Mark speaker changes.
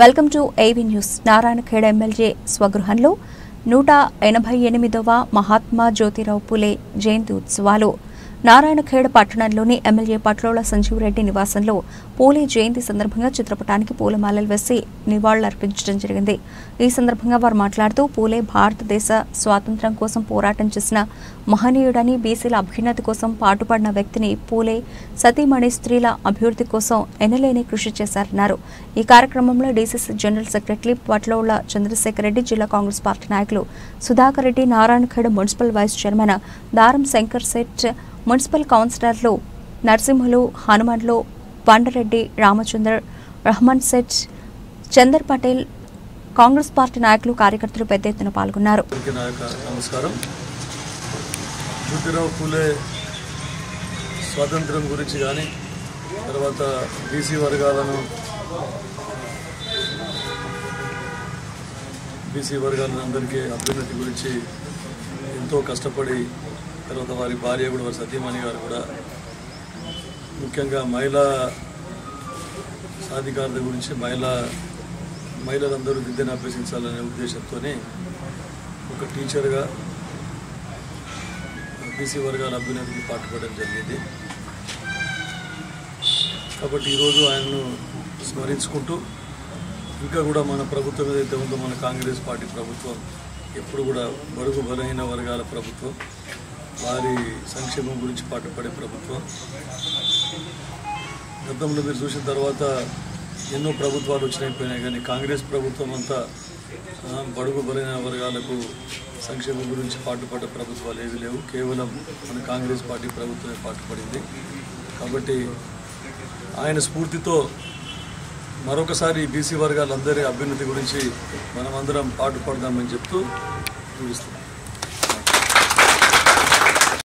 Speaker 1: Welcome to AV news. Narayankhed MLA స్వగృహంలో 188వ మహాత్మా జ్యోతిరావు పూలే జయంతి ఉత్సవాలు. నారాయణఖేడ్ పట్టణంలోని ఎమ్మెల్యే పట్లోల సంజీవరెడ్డి నివాసంలో పూలే జయంతి సందర్భంగా చిత్రపటానికి పూలమాలలు వేసి నివాళులర్పించడం జరిగింది. ఈ సందర్భంగా వారు మాట్లాడుతూ పూలే భారతదేశ స్వాతంత్ర్యం కోసం పోరాటం చేసిన మహనీయుడని, బీసీల అభ్యున్నతి కోసం పాటుపడిన వ్యక్తిని, పూలే సతీమణి స్త్రీల అభివృద్ధి కోసం ఎనలేని కృషి చేశారన్నారు. ఈ కార్యక్రమంలో DCC general secretary Patlola Chandrashekar Reddy, జిల్లా కాంగ్రెస్ పార్టీ నాయకులు Sudhakar Reddy, Narayankhed municipal vice chairman Daram Shankar Seth, municipal కౌన్సిలర్లు నరసింహులు, హనుమన్లు, బండరెడ్డి, రామచందర్, రహమాన్ సెట్, చందర్ పటేల్, కాంగ్రెస్ పార్టీ నాయకులు, కార్యకర్తలు పెద్ద ఎత్తున పాల్గొన్నారు.
Speaker 2: నమస్కారం. జ్యోతిరావు పూలే స్వాతంత్రం గురించి కానీ, తర్వాత బీసీ వర్గాలందరికీ అభ్యున్నతి గురించి ఎంతో కష్టపడి, తర్వాత వారి భార్య కూడా, వారి సతీమణి గారు కూడా ముఖ్యంగా మహిళా సాధికారత గురించి, మహిళలందరూ విద్యను అభ్యసించాలనే ఉద్దేశంతోనే ఒక టీచర్గా బీసీ వర్గాల అభ్యున్నతికి పాటుపడడం జరిగింది. కాబట్టి ఈరోజు ఆయనను స్మరించుకుంటూ, ఇంకా కూడా మన ప్రభుత్వం ఏదైతే ఉందో, మన కాంగ్రెస్ పార్టీ ప్రభుత్వం ఎప్పుడు కూడా బడుగు బలహీన వర్గాల ప్రభుత్వం, వారి సంక్షేమం గురించి పాటుపడే ప్రభుత్వం. గతంలో మీరు చూసిన తర్వాత ఎన్నో ప్రభుత్వాలు వచ్చినాయిపోయినాయి, కానీ కాంగ్రెస్ ప్రభుత్వం అంతా బడుగు బలహీన వర్గాలకు సంక్షేమం గురించి పాటుపడ్డ ప్రభుత్వాలు ఏవి లేవు. కేవలం మన కాంగ్రెస్ పార్టీ ప్రభుత్వమే పాటుపడింది. కాబట్టి ఆయన స్ఫూర్తితో మరొకసారి బీసీ వర్గాలందరి అభ్యున్నతి గురించి మనమందరం పాటుపడదామని చెప్తూ చూపిస్తున్నాం.